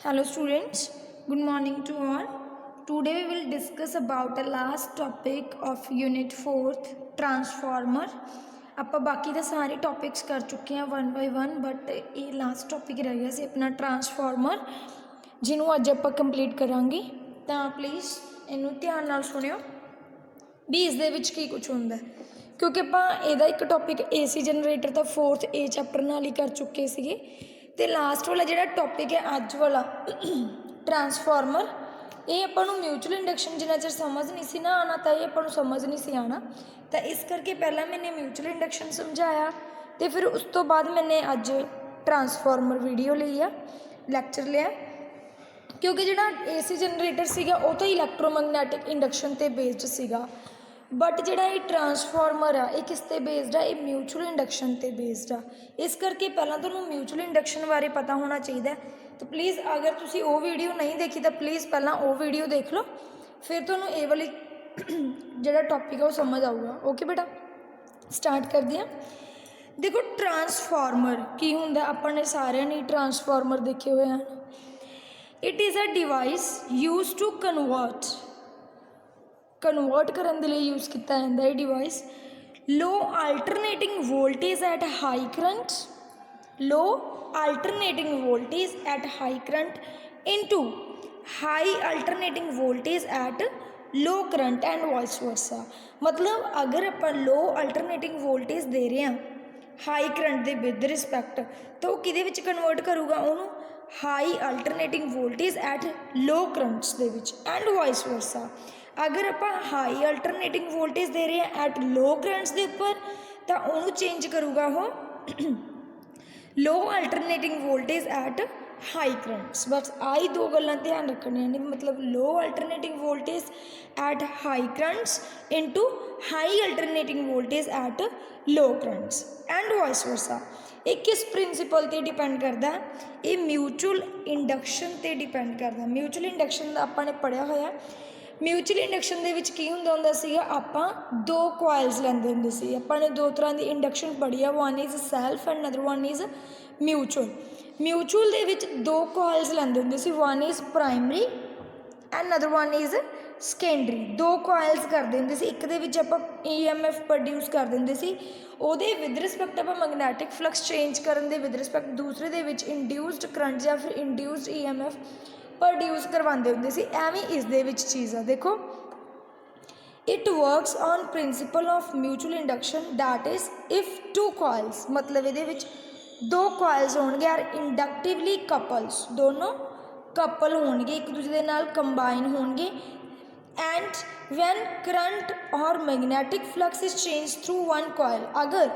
Hello students, good morning to all. Today we will discuss about the last topic of unit 4th transformer. ਆਪਾਂ ਬਾਕੀ ਦੇ ਸਾਰੇ topics ਕਰ ਚੁੱਕੇ ਹਾਂ 1 by 1 ਬਟ ਇਹ ਲਾਸਟ ਟੌਪਿਕ ਰਹਿ ਗਿਆ ਸੀ ਆਪਣਾ ਟਰਾਂਸਫਾਰਮਰ ਜਿਹਨੂੰ ਅੱਜ ਆਪਾਂ ਕੰਪਲੀਟ ਕਰਾਂਗੇ। ਤਾਂ ਪਲੀਜ਼ ਇਹਨੂੰ ਧਿਆਨ ਨਾਲ ਸੁਣਿਓ ਵੀ ਇਸ ਦੇ ਵਿੱਚ ਕੀ ਕੁਝ ਹੁੰਦਾ ਕਿਉਂਕਿ ਆਪਾਂ ਇਹਦਾ ਇੱਕ ਟੌਪਿਕ AC ਜਨਰੇਟਰ ਤਾਂ 4th A ਚੈਪਟਰ ਨਾਲ ਹੀ ਕਰ ਚੁੱਕੇ ਸੀਗੇ। तो लास्ट वाला जो टॉपिक है अज वाला ट्रांसफार्मर ये अपन म्यूचुअल इंडक्शन जिन्ना चर समझ नहीं सी ना आना तो ये अपन समझ नहीं सी आना तो इस करके पहला मैंने म्यूचुअल इंडक्शन समझाया तो फिर उस तो बाद मैंने अज ट्रांसफार्मर वीडियो ली है लैक्चर लिया क्योंकि जो AC जनरेटर सीगा वो तो इलैक्ट्रोमैगनैटिक इंडक्शन ते बेस्ड सीगा बट जोड़ा ये ट्रांसफार्मर आ किस ते बेस्ड आ म्यूचुअल इंडक्शन ते बेस्ड आ इस करके पहला तो म्यूचुअल इंडक्शन बारे पता होना चाहिए। तो प्लीज़ अगर तुसी वो वीडियो नहीं देखी तो प्लीज़ पहला वो वीडियो देख लो फिर तो ये वाली जोड़ा टॉपिक है वो समझ आऊगा। ओके बेटा स्टार्ट कर दिया। देखो ट्रांसफार्मर की होंदा अपन ने सारे ने ट्रांसफार्मर देखे हुए हैं। It is a device use to convert करने के लिए यूज़ किया जाता है device low alternating voltage at high current low alternating voltage at high current into high alternating voltage at low current and vice versa. मतलब अगर अपन low alternating voltage दे रहे हैं हाई करंट के विद रिस्पैक्ट तो किहदे विच कन्वर्ट करूगा उन्होंने high alternating voltage at low currents दे विच एंड वाइस वर्सा। अगर आप हाई अल्टरनेटिंग वोल्टेज दे रहे हैं एट लो करंट्स के उपर तो उन्होंने चेंज करूगा वो low alternating voltage at high currents. बस आई दो गल्लां ध्यान रखनियां ने मतलब low alternating voltage at high currents into high alternating voltage at low currents and vice versa. ये किस प्रिंसीपल ते डिपेंड करता है ये म्यूचुअल इंडक्शन ते डिपेंड करता। म्यूचुअल इंडक्शन आपां ने पढ़िया होया म्यूचुअल इंडक्शन के विच की हुंदा सीगा आपां दो कॉइल्स लैंदे हुंदे सी। आपां ने दो तरह की इंडक्शन पढ़ी है one is self and other one is mutual. Mutual के विच दो कॉइल्स लैंदे हुंदे सी one is primary and other one is secondary. दो कॉइल्स करदे हुंदे सी एक दे विच आपां EMF प्रोड्यूस कर दिंदे सी ओहदे विद रिस्पैक्ट आपां मैगनैटिक फ्लक्स चेंज करन दे विद रिस्पैक्ट दूसरे दे विच इंड्यूस्ड करंट या फिर इंड्यूस्ड EMF प्रोड्यूस करवाते होंगे सी। एवं इस दे विच चीज़ है देखो it works on principle of mutual induction that is if two coils मतलब ये दो कॉइल्स होंगे यार इंडक्टिवली कपल्स दोनों कपल होंगे एक दूसरे के नाल कंबाइन होंगे एंड वैन करंट और magnetic flux is change through one coil अगर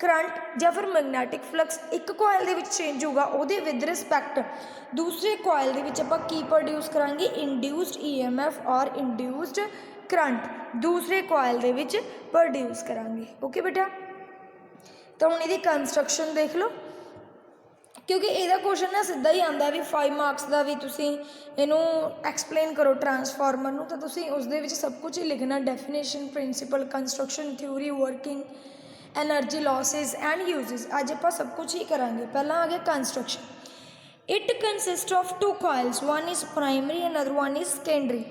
करंट या फिर मैगनैटिक फ्लक्स एक कॉइल के चेंज होगा वो विद रिस्पैक्ट दूसरे कॉइल के की प्रोड्यूस करांगे इंड्यूस्ड EMF और इंड्यूस्ड करंट दूसरे कॉइल के प्रोड्यूस करांगे। ओके बेटा तो हुण इहदी कंस्ट्रक्शन देख लो क्योंकि यदा क्वेश्चन ना सीधा ही आता भी 5 मार्क्स का भी तुसी इनू एक्सप्लेन करो ट्रांसफार्मर नू तो तुसी उस दे विच सब कुछ ही लिखना definition principle construction theory working energy losses and uses अज आप सब कुछ ही करांगे। पहला आ गया construction it consist of two coils one is primary and other one is secondary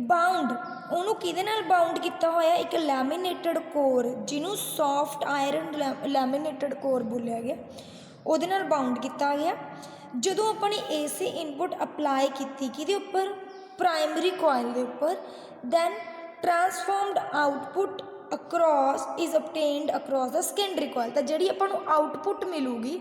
bound उन्होंने किहदे नाल बाउंड किया होया एक लैमीनेटेड कोर जिन्हों सॉफ्ट आयरन लैमीनेटेड कोर बोलिया गया उहदे नाल बाउंड किया गया। जदों अपनी AC इनपुट अप्लाई की किहदे उपर प्राइमरी कॉइल के उपर then transformed output across is obtained across the secondary coil तो जी अपन आउटपुट मिलूगी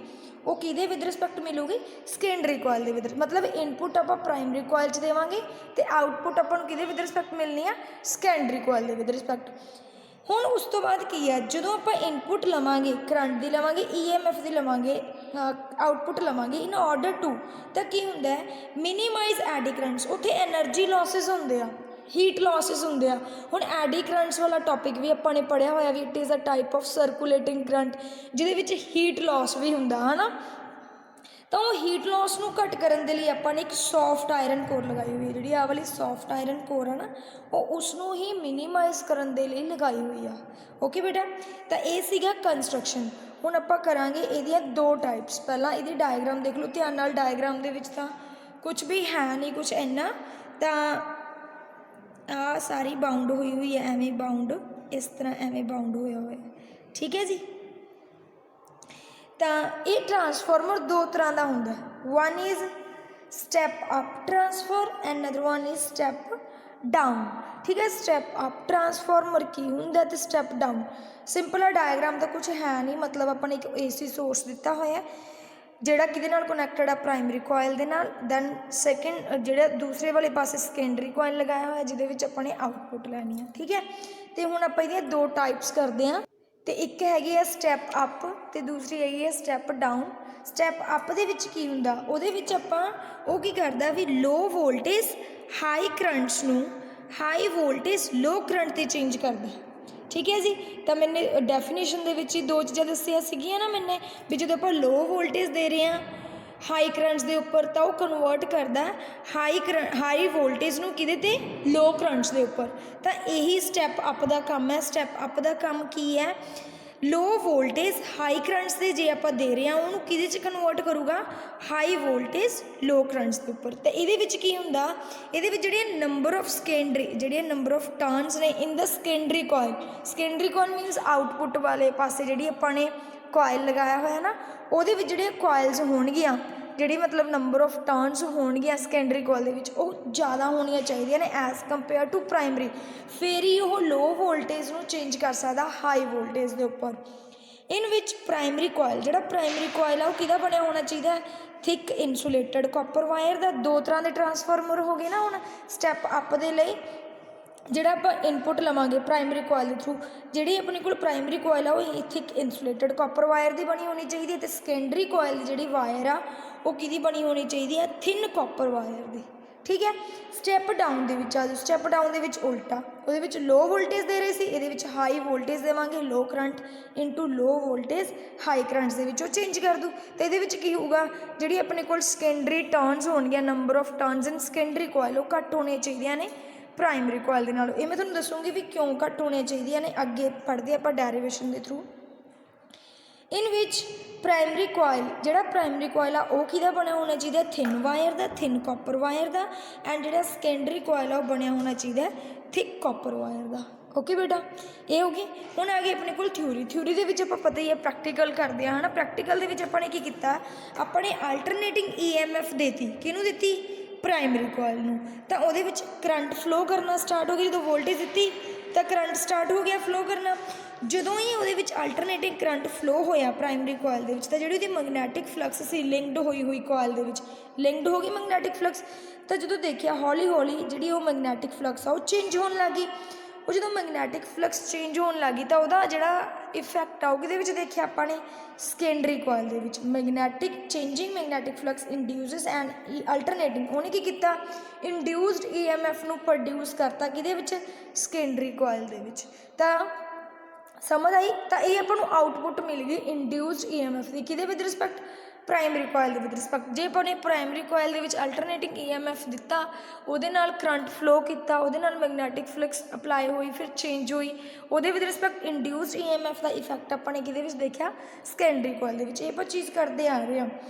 वो किहदे विद रिस्पैक्ट मिलूगी सैकेंडरी कॉइल विद मतलब इनपुट आप प्राइमरी कॉइल च देवांगे तो आउटपुट अपन किहदे विद रिस्पैक्ट मिलनी है सैकेंडरी कॉइल विद रिस्पैक्ट। हुण उस तो बाद की है जो आप इनपुट लवांगे करंट की लवांगे EMF की लवांगे आउटपुट लवांगे इन ऑर्डर टू तो की हुंदा है मिनीमाइज एडी करंट्स उत्थे एनर्जी लॉसिस होंदे आ हीट लॉसिस होंदे आ। हुण एडी करंट्स वाला टॉपिक भी आपां ने पढ़िया होया भी it is a type of circulating current जिहदे विच हीट लॉस भी हुंदा है ना तो हीट लॉस नूं घट करन दे लई आपां ने एक सॉफ्ट आयरन कोर लगाई हुई है जिहड़ी आ वाली सॉफ्ट आयरन कोर है ना वो उसनूं ही मिनीमाइज करन दे लई लगाई हुई है। ओके बेटा तो ये सीगा कंस्ट्रक्शन। हुण आपां करांगे इहदियां दो टाइप्स पहला इहदी डायग्राम देख लो ध्यान नाल डायग्राम दे विच तां कुछ भी है नहीं कुछ इन्ना, तो आ सारी बाउंड हुई है एवें बाउंड, इस तरह एवें बाउंड होया हुआ है, ठीक है जी। तो ये ट्रांसफॉर्मर दो तरह का होंगे, one is step up transformer and other one is step down, ठीक है। स्टैप अप ट्रांसफॉर्मर की होंगे तो स्टैप डाउन सिंपल डायग्राम तो कुछ है नहीं, मतलब अपने एक AC सोर्स दिता होया जिहड़ा किहदे नाल कनैक्टेड आ प्राइमरी कॉयल दे नाल, दैन सैकेंड जिहड़ा दूसरे वाले पासे सैकेंडरी कॉयल लगाया होया जिहदे विच अपने आउटपुट लैनी है, ठीक है। तो हुण आपां इहदियां दो टाइप्स करते हैं, तो एक हैगी है स्टैप अप तो दूसरी हैगी है स्टैप डाउन। स्टैप अप दे विच की हुंदा, उहदे विच आपां ओह की करदा भी लो वोल्टेज हाई करंट्स नूं हाई वोल्टेज लो करंट ते चेंज करदा, ठीक है जी। तो मैंने डेफिनेशन दे विच ही दो चीज़ां दस्सियां सीगियां ना मैंने भी जो आपां लो वोल्टेज दे रहे हैं हाई करंट्स के उपर तो वह कन्वर्ट करता हाई वोल्टेज नूं किहदे ते लो करंट्स के उपर, तो यही स्टैप अप का काम है। स्टैप अप का काम की है, लो वोल्टेज हाई करंट्स के जे आप दे रहे हैं उन्होंने किहदे च कन्वर्ट करूगा हाई वोल्टेज लो करंट्स के उपर। तो ये की हुंदा, ये जिहड़े नंबर ऑफ सैकेंडरी जिहड़े नंबर ऑफ टर्न्स ने in the secondary coil मीनस output वाले पासे जिहड़ी आपां ने कॉयल लगाया होया ना उहदे विच जिहड़े कॉयल्स होणगियां जिहड़ी मतलब नंबर ऑफ टर्न्स होणगियां सैकेंडरी कॉयल दे विच ओह ज़्यादा होणियां चाहिदियां ने एज़ कंपेयर टू प्राइमरी, फिर ही वो लो वोल्टेज नूं चेंज कर सकदा हाई वोल्टेज के उपर। इन विच प्राइमरी कॉयल जिहड़ा प्राइमरी कॉयल आ किहदा बनिया होना चाहिए थिक इंसुलेटेड कॉपर वायर का। दो तरह के ट्रांसफार्मर हो गए ना हुण स्टैप अप दे लई जिहड़ा आपां इनपुट लवांगे प्राइमरी कॉयल के थ्रू, जिहड़ी अपने कोल प्राइमरी कॉयल आ वो थिक इंसुलेटेड कॉपर वायर की बनी होनी चाहिए, तो सैकेंडरी कॉयल की जिहड़ी वायर आ वो किहदी बनी होनी चाहिए थिन कॉपर वायर की, ठीक है। स्टैप डाउन दे विच आ जाओ, स्टैप डाउन दे विच उल्टा उहदे विच लो वोल्टेज दे रहे सी, इहदे विच हाई वोल्टेज देवांगे low current into low voltage high currents दे विच वो चेंज कर दूँ। तो ये की होगा जिहड़ी अपने कोल सैकेंडरी टर्न्स होणगियां number of turns in secondary coil वो घट होने चाहिए ने प्राइमरी कॉयल के नालों। ये मैं तुहानूं दसूँगी भी क्यों घट होने चाहिए ने, अगे पढ़ते आप डेरिवेशन के थ्रू। इन विच प्राइमरी कॉयल जिहड़ा प्राइमरी कॉयल आ वो किहदा बनिया होना चाहिए थिन वायर का थिन कॉपर वायर का, एंड जिहड़ा सैकेंडरी कॉयल आ वो बनिया होना चाहिए थिक कॉपर वायर का। ओके बेटा ये हो गई। हुण आ गई अपने कोल थ्योरी दे विच आपां पता ही है प्रैक्टिकल करते हैं है ना। प्रैक्टिकल दे विच आपां ने की कीता अपने अल्टरनेटिंग EMF देती किहनूं दित्ती प्राइमरी कॉयल नूं, तां उहदे विच करंट फ्लो करना स्टार्ट हो गई। जो वोल्टेज दी तो करंट स्टार्ट हो गया फ्लो करना। जदों ही उहदे विच अल्टरनेटिंग करंट फ्लो होया प्राइमरी कॉयल दे विच तां जिहड़ी उहदी मैगनैटिक फ्लक्स सी लिंकड हुई कॉयल दे विच लिंकड हो गई मैगनैटिक फ्लक्स। तो जो देखिया हौली हौली जिहड़ी वो मैगनैटिक फ्लक्स आ वो चेंज होने लगी। वो जो मैगनैटिक फ्लक्स चेंज होने लगी तो वह जो इफैक्ट आ वो देखिया अपने सैकेंडरी कॉयल दे विच magnetic changing magnetic flux induces and alternating उन्हें की किया इंड्यूस्ड EMF नूं प्रोड्यूस करता किहदे विच सैकेंडरी कॉयल दे विच। तां समझ आई। तो ये अपन आउटपुट मिल गई इंड्यूस्ड EMF की किहदे with respect primary coil with respect. जे अपने प्राइमरी कॉयल अल्टरनेटिंग EMF दिता उहदे नाल करंट फ्लो किया उहदे नाल मैगनैटिक फ्लक्स अपलाई हुई फिर चेंज हुई उहदे विद रिस्पैक्ट इंड्यूस्ड EMF का इफैक्ट अपने किहदे विच देखा सैकेंडरी कॉयल दे विच। ये ਆਪਾਂ चीज़ करते आ रहे हैं।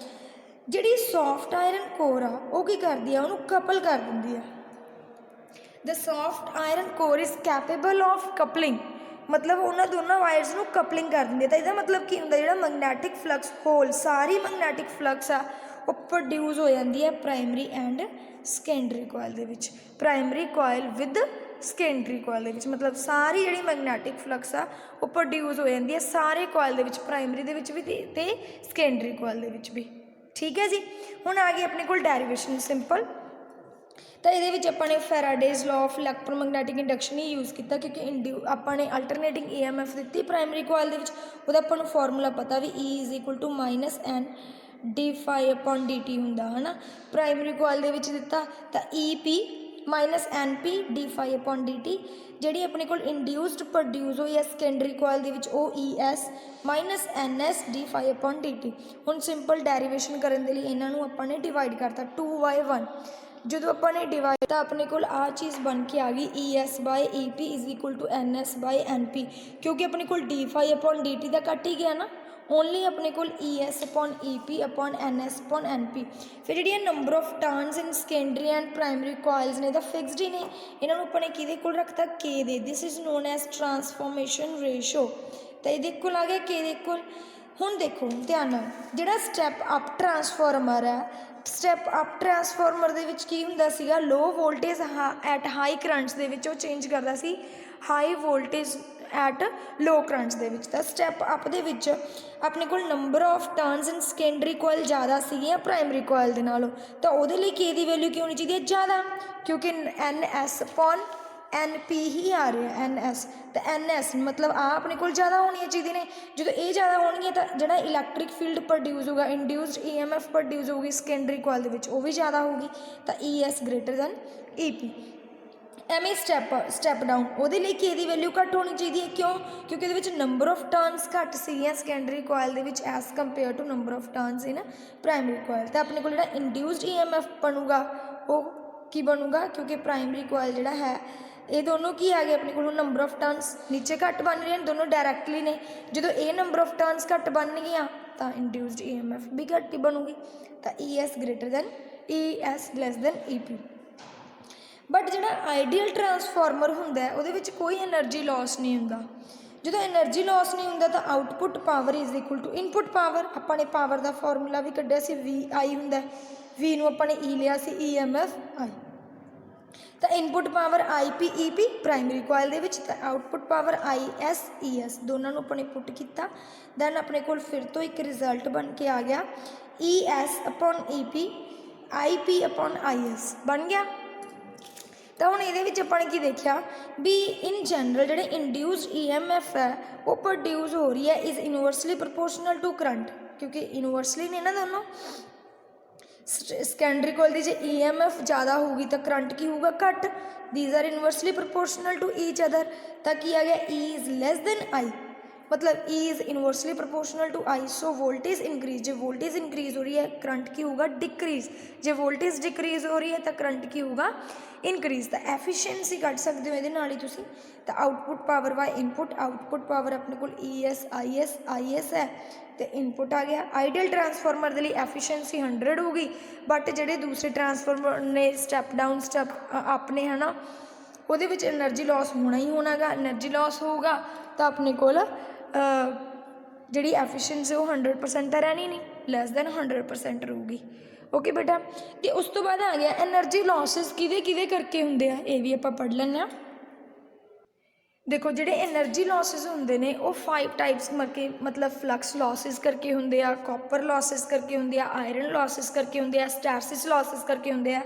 जिहड़ी सॉफ्ट आयरन कोर आ वो की करदी आ उहनूं कपल कर दिंदी है। The soft iron core is capable of coupling मतलब उन्होंने दोनों वायरस में कपलिंग कर देंगे। तो इसका मतलब की होंगे जो मैगनैटिक फ्लक्स होल सारी मैगनैटिक फ्लक्स आ वो प्रोड्यूस हो जाती है प्राइमरी एंड सैकेंडरी कॉयल दे विच। Primary coil with secondary coil दे विच मतलब सारी जी मैगनैटिक फ्लक्स आ वो प्रोड्यूस हो जाती है सारे कॉयल दे विच प्राइमरी दे विच भी ते सैकेंडरी कॉयल दे विच भी। ठीक है जी। हुण आ गई अपने कोल डेरिवेशन सिंपल। तो ये अपने Faraday's law of electromagnetic induction ही यूज़ किया क्योंकि अपने अल्टरनेटिंग EMF दी प्राइमरी कॉयल अपन फॉर्मूला पता भी E -N dφ/dt होंदा है ना। प्राइमरी कॉयल दिता तो EP -NP dφ/dt जी अपने को इंड्यूस्ड प्रोड्यूस हुई है secondary coil ES -NS dφ/dt। हुण सिंपल डेरिवेशन करने के लिए इन्होंने अपने डिवाइड करता 2/1 जो अपने डिवाइड तो अपने को आ चीज़ बन के आ गई ES/EP = NS/NP क्योंकि अपने को dφ/dt का कट ही गया ना ਓਨਲੀ ਆਪਣੇ ਕੋਲ ES upon EP upon NS upon NP। ਫਿਰ ਜਿਹੜੀਆਂ number of turns in secondary and primary coils ਨੇ ਤਾਂ ਫਿਕਸਡ ਹੀ ਨੇ, ਇਹਨਾਂ ਨੂੰ ਆਪਾਂ ਨੇ ਕਿਹਦੇ ਕੋਲ ਰੱਖਤਾ K ਦੇ। This is known as transformation ratio. ਤਾਂ ਇਹਦੇ ਕੋਲ ਆ ਗਿਆ K ਦੇ ਕੋਲ। ਹੁਣ ਦੇਖੋ ਧਿਆਨ ਨਾਲ, ਜਿਹੜਾ ਸਟੈਪ ਅਪ ਟਰਾਂਸਫਾਰਮਰ ਹੈ, ਸਟੈਪ ਅਪ ਟਰਾਂਸਫਾਰਮਰ ਦੇ ਵਿੱਚ ਕੀ ਹੁੰਦਾ ਸੀਗਾ, low voltage at high currents ਦੇ ਵਿੱਚ ਉਹ ਚੇਂਜ ਕਰਦਾ ਸੀ high voltage at low currents ਦੇ ਵਿੱਚ। ਤਾਂ ਸਟੈਪ ਅਪ ਦੇ ਵਿੱਚ ਆਪਣੇ ਕੋਲ number of turns in secondary coil ਜ਼ਿਆਦਾ ਸੀਗੀਆਂ ਪ੍ਰਾਇਮਰੀ ਕੋਇਲ ਦੇ ਨਾਲੋਂ, ਤਾਂ ਉਹਦੇ ਲਈ K ਦੀ ਵੈਲਿਊ ਕੀ ਹੋਣੀ ਚਾਹੀਦੀ ਹੈ, ਜ਼ਿਆਦਾ, ਕਿਉਂਕਿ NS upon NP ਹੀ ਆ ਰਿਹਾ NS। ਤਾਂ NS ਮਤਲਬ ਆ ਆਪਣੇ ਕੋਲ ਜ਼ਿਆਦਾ ਹੋਣੀਆਂ ਚਾਹੀਦੀਆਂ ਨੇ। ਜਦੋਂ ਇਹ ਜ਼ਿਆਦਾ ਹੋਣਗੀਆਂ ਤਾਂ ਜਿਹੜਾ ਇਲੈਕਟ੍ਰਿਕ ਫੀਲਡ ਪ੍ਰੋਡਿਊਸ ਹੋਊਗਾ, ਇੰਡਿਊਸਡ EMF ਪ੍ਰੋਡਿਊਸ ਹੋਊਗੀ ਸੈਕੰਡਰੀ ਕੋਇਲ ਦੇ ਵਿੱਚ, ਉਹ ਵੀ ਜ਼ਿਆਦਾ ਹੋਊਗੀ। ਤਾਂ ES ਗ੍ਰੇਟਰ ਦੈਨ EP। ਐਵੇਂ ਸਟੈਪ ਡਾਊਨ, ਉਹਦੇ ਲਈ K ਦੀ ਵੈਲਿਊ ਘੱਟ ਹੋਣੀ ਚਾਹੀਦੀ ਹੈ। ਕਿਉਂ? ਕਿਉਂਕਿ ਉਹਦੇ ਵਿੱਚ ਨੰਬਰ ਆਫ ਟਰਨਸ ਘੱਟ ਸੀਗੀਆਂ ਸੈਕੰਡਰੀ ਕੋਇਲ ਦੇ ਵਿੱਚ as compare to number of turns in primary coil. ਤਾਂ ਆਪਣੇ ਕੋਲ ਜਿਹੜਾ ਇੰਡਿਊਸਡ EMF ਬਣੂਗਾ ਉਹ ਕੀ ਬਣੂਗਾ, ਕਿਉਂਕਿ ਪ੍ਰਾਇਮਰੀ ਕੋਇਲ ਜਿਹੜਾ ਹੈ ਇਹ ਦੋਨੋਂ ਕੀ ਆ ਗਏ ਆਪਣੇ ਕੋਲ, ਨੰਬਰ ਆਫ ਟਰਨਸ ਨੀਚੇ ਘੱਟ ਬਣ ਰਹੇ ਨੇ, ਦੋਨੋਂ ਡਾਇਰੈਕਟਲੀ ਨੇ। ਜਦੋਂ ਇਹ ਨੰਬਰ ਆਫ ਟਰਨਸ ਘੱਟ ਬਣਨਗੀਆਂ ਤਾਂ ਇੰਡਿਊਸਡ EMF ਵੀ ਘੱਟ ਹੀ ਬਣੂਗੀ। ਤਾਂ ES greater then ES less than EP। But ਜਿਹੜਾ ਆਈਡੀਅਲ ਟਰਾਂਸਫਾਰਮਰ ਹੁੰਦਾ ਉਹਦੇ ਵਿੱਚ ਕੋਈ ਐਨਰਜੀ ਲੋਸ ਨਹੀਂ ਹੁੰਦਾ। ਜਦੋਂ ਐਨਰਜੀ ਲੋਸ ਨਹੀਂ ਹੁੰਦਾ ਤਾਂ output power is equal to input power. ਆਪਾਂ ਨੇ ਪਾਵਰ ਦਾ ਫਾਰਮੂਲਾ ਵੀ ਕੱਢਿਆ ਸੀ, VI ਹੁੰਦਾ, V ਨੂੰ ਆਪਾਂ ਨੇ E ਲਿਆ ਸੀ, EMF I। ਤਾਂ ਇਨਪੁੱਟ ਪਾਵਰ IP EP ਪ੍ਰਾਇਮਰੀ ਕੋਇਲ ਦੇ ਵਿੱਚ, ਤਾਂ ਆਊਟਪੁੱਟ ਪਾਵਰ IS ES, ਦੋਨਾਂ ਨੂੰ ਆਪਾਂ ਨੇ ਪੁੱਟ ਕੀਤਾ। ਦੈਨ ਆਪਣੇ ਕੋਲ ਫਿਰ ਤੋਂ ਇੱਕ ਰਿਜ਼ਲਟ ਬਣ ਕੇ ਆ ਗਿਆ ES upon EP IP upon IS ਬਣ ਗਿਆ। ਤਾਂ ਹੁਣ ਇਹਦੇ ਵਿੱਚ ਆਪਾਂ ਨੇ ਕੀ ਦੇਖਿਆ ਵੀ ਇਨ ਜਨਰਲ ਜਿਹੜੇ ਇੰਡਿਊਸਡ EMF ਹੈ ਉਹ ਪ੍ਰੋਡਿਊਸ ਹੋ ਰਹੀ ਹੈ is inversely proportional to current, ਕਿਉਂਕਿ ਇਨਵਰਸਲੀ ਨੇ ਨਾ ਦੋਨੋਂ। ਸੈਕੰਡਰੀ ਕੋਇਲ ਦੀ ਜੇ EMF ਜ਼ਿਆਦਾ ਹੋਊਗੀ ਤਾਂ ਕਰੰਟ ਕੀ ਹੋਊਗਾ, ਘੱਟ। These are inversely proportional to each other. ਤਾਂ ਕੀ ਆ ਗਿਆ, E is less than I, मतलब E is inversely proportional to I। So voltage increase, जो वोल्टेज इंक्रीज हो रही है करंट की होगा डिक्रीज, जो वोल्टेज डिक्रीज हो रही है तो करंट की होगा इंक्रीज। तो एफिशिएंसी कट सकते हो ये तुसी। तो output power by input, output power अपने को ES IS है तो इनपुट आ गया। आइडियल ट्रांसफार्मर के लिए एफिशिएंसी 100 होगी, बट जोड़े दूसरे ट्रांसफार्मर ने स्टैप डाउन स्टैप अप ने है ना ਉਹਦੇ ਵਿੱਚ एनर्जी लॉस होना ही होना गा। एनर्जी लॉस होगा तो अपने कोल ਜਿਹੜੀ ਐਫੀਸ਼ੀਐਂਸੀ ਉਹ 100% ਤਾਂ ਰਹਿਣੀ ਨਹੀਂ, ਲੈਸ ਦੈਨ 100% ਰਹੂਗੀ। ਓਕੇ ਬੇਟਾ। ਤੇ ਉਸ ਤੋਂ ਬਾਅਦ ਆ ਗਿਆ ਐਨਰਜੀ ਲੌਸਿਸ ਕਿਹਦੇ ਕਰਕੇ ਹੁੰਦੇ ਆ, ਇਹ ਵੀ ਆਪਾਂ ਪੜ੍ਹ ਲੈਂਦੇ ਹਾਂ। ਦੇਖੋ ਜਿਹੜੇ ਐਨਰਜੀ ਲੌਸਿਸ ਹੁੰਦੇ ਨੇ ਉਹ 5 ਟਾਈਪਸ ਮਤਲਬ ਫਲਕਸ ਲੌਸਿਸ ਕਰਕੇ ਹੁੰਦੇ ਆ, ਕਾਪਰ ਲੌਸਿਸ ਕਰਕੇ ਹੁੰਦੇ ਆ, ਆਇਰਨ ਲੌਸਿਸ ਕਰਕੇ ਹੁੰਦੇ ਆ, ਸਟੈਰਸਿਸ ਲੌਸਿਸ ਕਰਕੇ ਹੁੰਦੇ ਆ,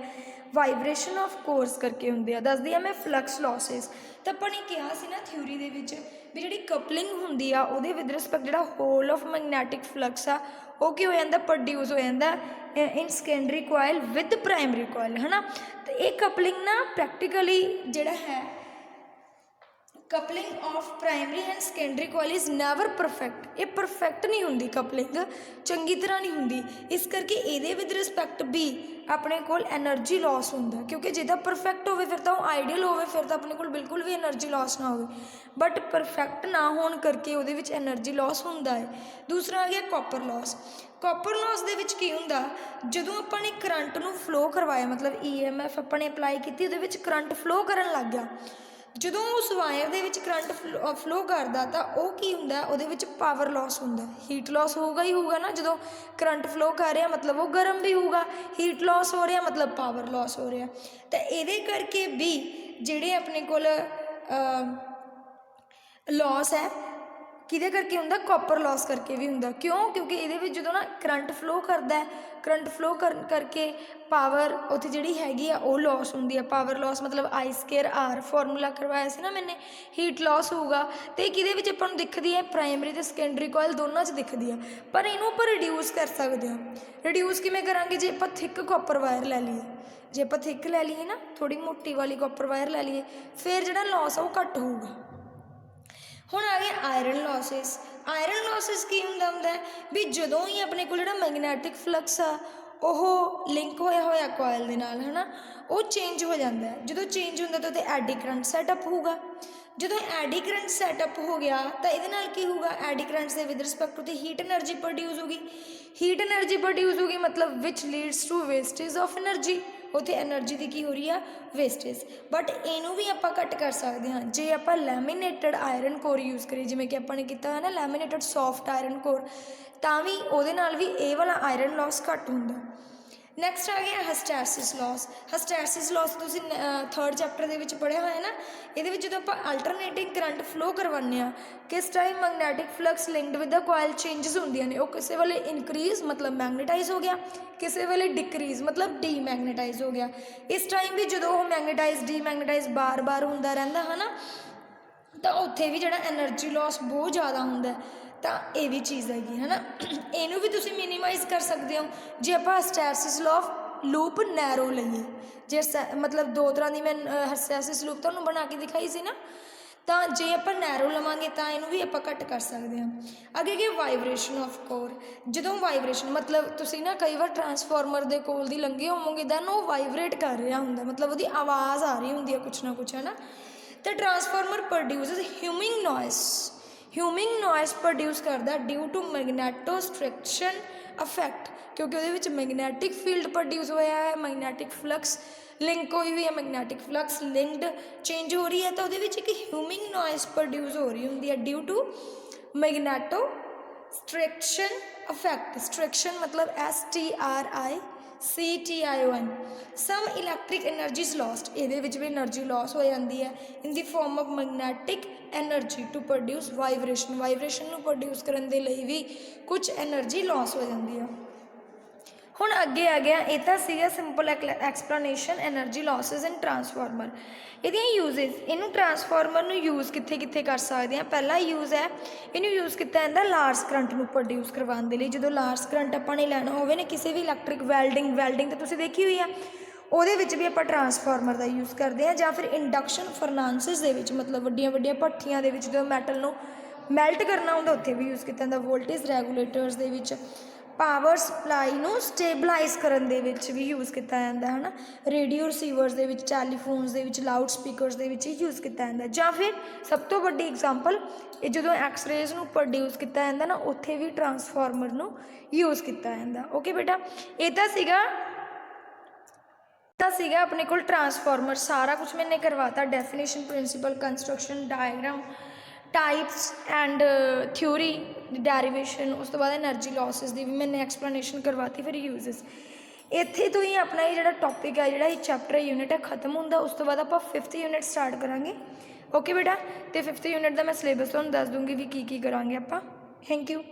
ਵਾਈਬ੍ਰੇਸ਼ਨ ਆਫ ਕੋਰਸ ਕਰਕੇ ਹੁੰਦੇ ਆ। ਦੱਸਦੀ ਆ ਮੈਂ ਫਲਕਸ ਲੌਸਿਸ। ਤਾਂ ਆਪਾਂ ਨੇ ਕਿਹਾ ਸੀ ਨਾ ਥਿਊਰੀ ਦੇ ਵਿੱਚ ਵੀ ਜਿਹੜੀ ਕਪਲਿੰਗ ਹੁੰਦੀ ਆ ਉਹਦੇ ਵਿਦ ਰਿਸਪੈਕਟ ਜਿਹੜਾ ਹੋਲ ਆਫ ਮੈਗਨੈਟਿਕ ਫਲਕਸ ਆ ਉਹ ਕੀ ਹੋ ਜਾਂਦਾ, ਪ੍ਰੋਡਿਊਸ ਹੋ ਜਾਂਦਾ in secondary coil with primary coil, ਹੈ ਨਾ। ਅਤੇ ਇਹ ਕਪਲਿੰਗ ਨਾ ਪ੍ਰੈਕਟੀਕਲੀ ਜਿਹੜਾ ਹੈ coupling of primary and secondary coil is never perfect. ਇਹ ਪਰਫੈਕਟ ਨਹੀਂ ਹੁੰਦੀ, ਕਪਲਿੰਗ ਚੰਗੀ ਤਰ੍ਹਾਂ ਨਹੀਂ ਹੁੰਦੀ। ਇਸ ਕਰਕੇ ਇਹਦੇ ਵਿਦ ਰਿਸਪੈਕਟ ਵੀ ਆਪਣੇ ਕੋਲ ਐਨਰਜੀ ਲੋਸ ਹੁੰਦਾ, ਕਿਉਂਕਿ ਜੇ ਤਾਂ ਪਰਫੈਕਟ ਹੋਵੇ ਫਿਰ ਤਾਂ ਉਹ ਆਈਡੀਅਲ ਹੋਵੇ, ਫਿਰ ਤਾਂ ਆਪਣੇ ਕੋਲ ਬਿਲਕੁਲ ਵੀ ਐਨਰਜੀ ਲੋਸ ਨਾ ਹੋਵੇ। ਬਟ ਪਰਫੈਕਟ ਨਾ ਹੋਣ ਕਰਕੇ ਉਹਦੇ ਵਿੱਚ ਐਨਰਜੀ ਲੋਸ ਹੁੰਦਾ ਹੈ। ਦੂਸਰਾ ਆ ਗਿਆ ਕਾਪਰ ਲੋਸ। ਕਾਪਰ ਲੋਸ ਦੇ ਵਿੱਚ ਕੀ ਹੁੰਦਾ, ਜਦੋਂ ਆਪਾਂ ਨੇ ਕਰੰਟ ਨੂੰ ਫਲੋ ਕਰਵਾਇਆ, ਮਤਲਬ EMF ਆਪਾਂ ਨੇ ਅਪਲਾਈ ਕੀਤੀ, ਉਹਦੇ ਵਿੱਚ ਕਰੰਟ ਫਲੋ ਕਰਨ ਲੱਗ ਗਿਆ। ਜਦੋਂ ਉਸ ਵਾਇਰ ਦੇ ਵਿੱਚ ਕਰੰਟ ਫਲੋ ਕਰਦਾ ਤਾਂ ਉਹ ਕੀ ਹੁੰਦਾ, ਉਹਦੇ ਵਿੱਚ ਪਾਵਰ ਲੋਸ ਹੁੰਦਾ, ਹੀਟ ਲੋਸ ਹੋਊਗਾ ਹੀ ਹੋਊਗਾ ਨਾ। ਜਦੋਂ ਕਰੰਟ ਫਲੋ ਕਰ ਰਿਹਾ ਮਤਲਬ ਉਹ ਗਰਮ ਵੀ ਹੋਊਗਾ, ਹੀਟ ਲੋਸ ਹੋ ਰਿਹਾ ਮਤਲਬ ਪਾਵਰ ਲੋਸ ਹੋ ਰਿਹਾ। ਤਾਂ ਇਹਦੇ ਕਰਕੇ ਵੀ ਜਿਹੜੇ ਆਪਣੇ ਕੋਲ ਲੋਸ ਹੈ ਕਿਹਦੇ ਕਰਕੇ ਹੁੰਦਾ, ਕਾਪਰ ਲੋਸ ਕਰਕੇ ਵੀ ਹੁੰਦਾ। ਕਿਉਂ? ਕਿਉਂਕਿ ਇਹਦੇ ਵਿੱਚ ਜਦੋਂ ਨਾ ਕਰੰਟ ਫਲੋ ਕਰਦਾ, ਕਰੰਟ ਫਲੋ ਕਰਕੇ ਪਾਵਰ ਉੱਥੇ ਜਿਹੜੀ ਹੈਗੀ ਆ ਉਹ ਲੋਸ ਹੁੰਦੀ ਆ। ਪਾਵਰ ਲੋਸ ਮਤਲਬ I²R ਫਾਰਮੂਲਾ ਕਰਵਾਇਆ ਸੀ ਨਾ ਮੈਨੇ, ਹੀਟ ਲੋਸ ਹੋਊਗਾ। ਅਤੇ ਕਿਹਦੇ ਵਿੱਚ ਆਪਾਂ ਨੂੰ ਦਿਖਦੀ ਹੈ, ਪ੍ਰਾਇਮਰੀ ਅਤੇ ਸੈਕੰਡਰੀ ਕੋਇਲ ਦੋਨਾਂ 'ਚ ਦਿਖਦੀ ਆ। ਪਰ ਇਹਨੂੰ ਆਪਾਂ ਰਿਡਿਊਸ ਕਰ ਸਕਦੇ ਹਾਂ। ਰਿਡਿਊਸ ਕਿਵੇਂ ਕਰਾਂਗੇ, ਜੇ ਆਪਾਂ ਥਿੱਕ ਕਾਪਰ ਵਾਇਰ ਲੈ ਲਈਏ, ਜੇ ਆਪਾਂ ਥਿੱਕ ਲੈ ਲਈਏ ਨਾ ਥੋੜ੍ਹੀ ਮੋਟੀ ਵਾਲੀ ਕਾਪਰ ਵਾਇਰ ਲੈ ਲਈਏ, ਫਿਰ ਜਿਹੜਾ ਲੋਸ ਆ ਉਹ ਘੱਟ ਹੋਊਗਾ। ਹੁਣ ਆ ਗਿਆ ਆਇਰਨ ਲੌਸਿਸ। ਆਇਰਨ ਲੌਸਿਸ ਕੀ ਹੁੰਦਾ ਵੀ ਜਦੋਂ ਹੀ ਆਪਣੇ ਕੋਲ ਜਿਹੜਾ ਮੈਗਨੈਟਿਕ ਫਲਕਸ ਆ ਉਹ ਲਿੰਕ ਹੋਇਆ ਕੋਇਲ ਦੇ ਨਾਲ, ਹੈ ਨਾ, ਉਹ ਚੇਂਜ ਹੋ ਜਾਂਦਾ। ਜਦੋਂ ਚੇਂਜ ਹੁੰਦਾ ਤਾਂ ਉਹਦੇ ਐਡੀ ਕਰੰਟ ਸੈਟਅਪ ਹੋਊਗਾ। ਜਦੋਂ ਐਡੀ ਕਰੰਟ ਸੈਟਅਪ ਹੋ ਗਿਆ ਤਾਂ ਇਹਦੇ ਨਾਲ ਕੀ ਹੋਊਗਾ, ਐਡੀ ਕਰੰਟ ਦੇ with respect to heat energy produce ਹੋਗੀ, ਹੀਟ એનર્ਜੀ ਪ੍ਰੋਡਿਊਸ ਹੋਗੀ ਮਤਲਬ which leads to wastage of energy, ਉੱਥੇ એનર્ਜੀ ਦੀ ਕੀ ਹੋ ਰਹੀ ਆ, ਵੇਸਟੇਜ। ਬਟ ਇਹਨੂੰ ਵੀ ਆਪਾਂ ਘੱਟ ਕਰ ਸਕਦੇ ਹਾਂ ਜੇ ਆਪਾਂ ਲੈਮੀਨੇਟਡ ਆਇਰਨ ਕੋਰ ਯੂਜ਼ ਕਰੀਏ, ਜਿਵੇਂ ਕਿ ਆਪਾਂ ਨੇ ਕੀਤਾ ਹੈ ਨਾ ਲੈਮੀਨੇਟਡ ਸੌਫਟ ਆਇਰਨ ਕੋਰ, ਤਾਂ ਵੀ ਉਹਦੇ ਨਾਲ ਵੀ ਇਹ ਵਾਲਾ ਆਇਰਨ ਲੋਸ ਘੱਟ ਹੁੰਦਾ। ਨੈਕਸਟ ਆ ਗਿਆ ਹਿਸਟੈਰਿਸਿਸ ਲੋਸ। ਹਿਸਟੈਰਿਸਿਸ ਲੋਸ ਤੁਸੀਂ 3rd ਚੈਪਟਰ ਦੇ ਵਿੱਚ ਪੜ੍ਹਿਆ ਹੋਇਆ ਨਾ, ਇਹਦੇ ਵਿੱਚ ਜਦੋਂ ਆਪਾਂ ਅਲਟਰਨੇਟਿੰਗ ਕਰੰਟ ਫਲੋ ਕਰਵਾਉਂਦੇ ਹਾਂ, ਕਿਸ time magnetic flux linked with the coil changes ਹੁੰਦੀਆਂ ਨੇ, ਉਹ ਕਿਸੇ ਵੇਲੇ ਇਨਕਰੀਜ਼ ਮਤਲਬ ਮੈਗਨੇਟਾਈਜ਼ ਹੋ ਗਿਆ, ਕਿਸੇ ਵੇਲੇ ਡਿਕਰੀਜ਼ ਮਤਲਬ ਡੀਮੈਗਨੇਟਾਈਜ਼ ਹੋ ਗਿਆ। ਇਸ ਟਾਈਮ ਵੀ ਜਦੋਂ ਉਹ ਮੈਗਨੇਟਾਈਜ਼ ਡੀਮੈਗਨੇਟਾਈਜ਼ ਬਾਰ-ਬਾਰ ਹੁੰਦਾ ਰਹਿੰਦਾ ਹੈ ਨਾ, ਤਾਂ ਉੱਥੇ ਵੀ ਜਿਹੜਾ એનર્ਜੀ ਲੋਸ ਬਹੁਤ ਜ਼ਿਆਦਾ ਹੁੰਦਾ। ਤਾਂ ਇਹ ਵੀ ਚੀਜ਼ ਹੈਗੀ ਹੈ ਨਾ, ਇਹਨੂੰ ਵੀ ਤੁਸੀਂ ਮਿਨੀਮਾਈਜ਼ ਕਰ ਸਕਦੇ ਹੋ ਜੇ ਆਪਾਂ ਹਿਸਟੈਰਿਸਿਸ ਲੂਪ ਨੈਰੋ ਲਈਏ। ਜੇ ਮਤਲਬ 2 ਤਰ੍ਹਾਂ ਦੀ ਮੈਂ ਹਿਸਟੈਰਿਸਿਸ ਲੂਪ ਤੁਹਾਨੂੰ ਬਣਾ ਕੇ ਦਿਖਾਈ ਸੀ ਨਾ, ਤਾਂ ਜੇ ਆਪਾਂ ਨੈਰੋ ਲਵਾਂਗੇ ਤਾਂ ਇਹਨੂੰ ਵੀ ਆਪਾਂ ਘੱਟ ਕਰ ਸਕਦੇ ਹਾਂ। ਅੱਗੇ ਕਿ ਵਾਈਬ੍ਰੇਸ਼ਨ ਆਫ ਕੋਰ, ਜਦੋਂ ਵਾਈਬ੍ਰੇਸ਼ਨ ਮਤਲਬ ਤੁਸੀਂ ਨਾ ਕਈ ਵਾਰ ਟਰਾਂਸਫਾਰਮਰ ਦੇ ਕੋਲ ਦੀ ਲੰਘੇ ਹੋਵੋਗੇ ਦੈਨ ਉਹ ਵਾਈਬ੍ਰੇਟ ਕਰ ਰਿਹਾ ਹੁੰਦਾ, ਮਤਲਬ ਉਹਦੀ ਆਵਾਜ਼ ਆ ਰਹੀ ਹੁੰਦੀ ਹੈ ਕੁਛ ਨਾ ਕੁਛ, ਹੈ ਨਾ। ਤਾਂ ਟਰਾਂਸਫਾਰਮਰ ਪ੍ਰੋਡਿਊਸਸ ਹਿਊਮਿੰਗ ਨੋਇਸ ਪ੍ਰੋਡਿਊਸ ਕਰਦਾ ਡਿਊ ਟੂ ਮੈਗਨੈਟੋਸਟ੍ਰਿਕਸ਼ਨ ਇਫੈਕਟ, ਕਿਉਂਕਿ ਉਹਦੇ ਵਿੱਚ ਮੈਗਨੈਟਿਕ ਫੀਲਡ ਪ੍ਰੋਡਿਊਸ ਹੋਇਆ ਹੈ, ਮੈਗਨੈਟਿਕ ਫਲਕਸ ਲਿੰਕ ਹੋਈ ਵੀ ਹੈ, ਮੈਗਨੈਟਿਕ ਫਲਕਸ ਲਿੰਕਡ ਚੇਂਜ ਹੋ ਰਹੀ ਹੈ, ਤਾਂ ਉਹਦੇ ਵਿੱਚ ਇੱਕ ਹਿਊਮਿੰਗ ਨੋਇਸ ਪ੍ਰੋਡਿਊਸ ਹੋ ਰਹੀ ਹੁੰਦੀ ਹੈ ਡਿਊ ਟੂ ਮੈਗਨੈਟੋਸਟ੍ਰਿਕਸ਼ਨ ਇਫੈਕਟ। ਸਟ੍ਰਿਕਸ਼ਨ ਮਤਲਬ STRICTION। Some electric energy is lost, ਇਹਦੇ ਵਿੱਚ ਵੀ એનર્ਜੀ ਲੋਸ ਹੋ ਜਾਂਦੀ ਹੈ in the form of magnetic energy to produce vibration ਨੂੰ ਪ੍ਰੋਡਿਊਸ ਕਰਨ ਦੇ ਲਈ ਵੀ ਕੁਝ એનર્ਜੀ ਲੋਸ ਹੋ ਜਾਂਦੀ ਆ। ਹੁਣ ਅੱਗੇ ਆ ਗਿਆ, ਇਹ ਤਾਂ ਸੀਗਾ ਸਿੰਪਲ ਐਕਸਪਲੇਨੇਸ਼ਨ એનર્ਜੀ ਲੋਸਿਸ ਇਨ ਟਰਾਂਸਫਾਰਮਰ। ਇਹਦੀਆਂ ਯੂਜ਼ਿਸ, ਇਹਨੂੰ ਟਰਾਂਸਫਾਰਮਰ ਨੂੰ ਯੂਜ਼ ਕਿੱਥੇ ਕਿੱਥੇ ਕਰ ਸਕਦੇ ਹਾਂ। ਪਹਿਲਾ ਯੂਜ਼ ਹੈ ਇਹਨੂੰ ਯੂਜ਼ ਕੀਤਾ ਜਾਂਦਾ ਲਾਰਜ ਕਰੰਟ ਨੂੰ ਪ੍ਰੋਡਿਊਸ ਕਰਵਾਉਣ ਦੇ ਲਈ। ਜਦੋਂ ਲਾਰਜ ਕਰੰਟ ਆਪਾਂ ਨੇ ਲੈਣਾ ਹੋਵੇ ਨਾ ਕਿਸੇ ਵੀ ਇਲੈਕਟ੍ਰਿਕ ਵੈਲਡਿੰਗ ਤਾਂ ਤੁਸੀਂ ਦੇਖੀ ਹੋਈ ਆ, ਉਹਦੇ ਵਿੱਚ ਵੀ ਆਪਾਂ ਟਰਾਂਸਫਾਰਮਰ ਦਾ ਯੂਜ਼ ਕਰਦੇ ਹਾਂ। ਜਾਂ ਫਿਰ ਇੰਡਕਸ਼ਨ ਫਰਨਾਂਸਿਸ ਦੇ ਵਿੱਚ ਮਤਲਬ ਵੱਡੀਆਂ ਵੱਡੀਆਂ ਭੱਠੀਆਂ ਦੇ ਵਿੱਚ ਜਦੋਂ ਮੈਟਲ ਨੂੰ ਮੈਲਟ ਕਰਨਾ ਹੁੰਦਾ ਉੱਥੇ ਵੀ ਯੂਜ਼ ਕੀਤਾ ਜਾਂਦਾ। ਵੋਲਟੇਜ ਰੈਗੂਲੇਟਰਸ ਦੇ ਵਿੱਚ, ਪਾਵਰ ਸਪਲਾਈ ਨੂੰ ਸਟੇਬਲਾਈਜ਼ ਕਰਨ ਦੇ ਵਿੱਚ ਵੀ ਯੂਜ਼ ਕੀਤਾ ਜਾਂਦਾ ਹੈ ਨਾ। ਰੇਡੀਓ ਰਿਸੀਵਰਸ ਦੇ ਵਿੱਚ, ਟੈਲੀਫੋਨਸ ਦੇ ਵਿੱਚ, ਲਾਊਡ ਸਪੀਕਰਸ ਦੇ ਵਿੱਚ ਯੂਜ਼ ਕੀਤਾ ਜਾਂਦਾ। ਜਾਂ ਫਿਰ ਸਭ ਤੋਂ ਵੱਡੀ ਐਗਜ਼ਾਮਪਲ, ਇਹ ਜਦੋਂ ਐਕਸਰੇਜ਼ ਨੂੰ ਪ੍ਰੋਡਿਊਸ ਕੀਤਾ ਜਾਂਦਾ ਨਾ ਉੱਥੇ ਵੀ ਟਰਾਂਸਫਾਰਮਰ ਨੂੰ ਯੂਜ਼ ਕੀਤਾ ਜਾਂਦਾ। ਓਕੇ ਬੇਟਾ, ਇਹ ਤਾਂ ਸੀਗਾ ਆਪਣੇ ਕੋਲ ਟਰਾਂਸਫਾਰਮਰ। ਸਾਰਾ ਕੁਝ ਮੈंने ਕਰਵਾਤਾ, definition, principle, construction, diagram, types and theory, derivation, ਉਸ ਤੋਂ ਬਾਅਦ એનર્ਜੀ ਲੋਸਿਸ ਦੀ ਵੀ ਮੈंने ਐਕਸਪਲੇਨੇਸ਼ਨ ਕਰਵਾਤੀ। ਫਿਰ ਯੂਜ਼ਸ, ਇੱਥੇ ਤੋਂ ਹੀ ਆਪਣਾ ਇਹ ਜਿਹੜਾ ਟੌਪਿਕ ਹੈ, ਜਿਹੜਾ ਇਹ ਚੈਪਟਰ ਯੂਨਿਟ ਹੈ ਖਤਮ ਹੁੰਦਾ। ਉਸ ਤੋਂ ਬਾਅਦ ਆਪਾਂ 5th ਯੂਨਿਟ ਸਟਾਰਟ ਕਰਾਂਗੇ। ਓਕੇ ਬੇਟਾ, ਅਤੇ 5th ਯੂਨਿਟ ਦਾ ਮੈਂ ਸਿਲੇਬਸ ਤੁਹਾਨੂੰ ਦੱਸ ਦੂੰਗੀ ਵੀ ਕੀ ਕਰਾਂਗੇ ਆਪਾਂ। Thank you.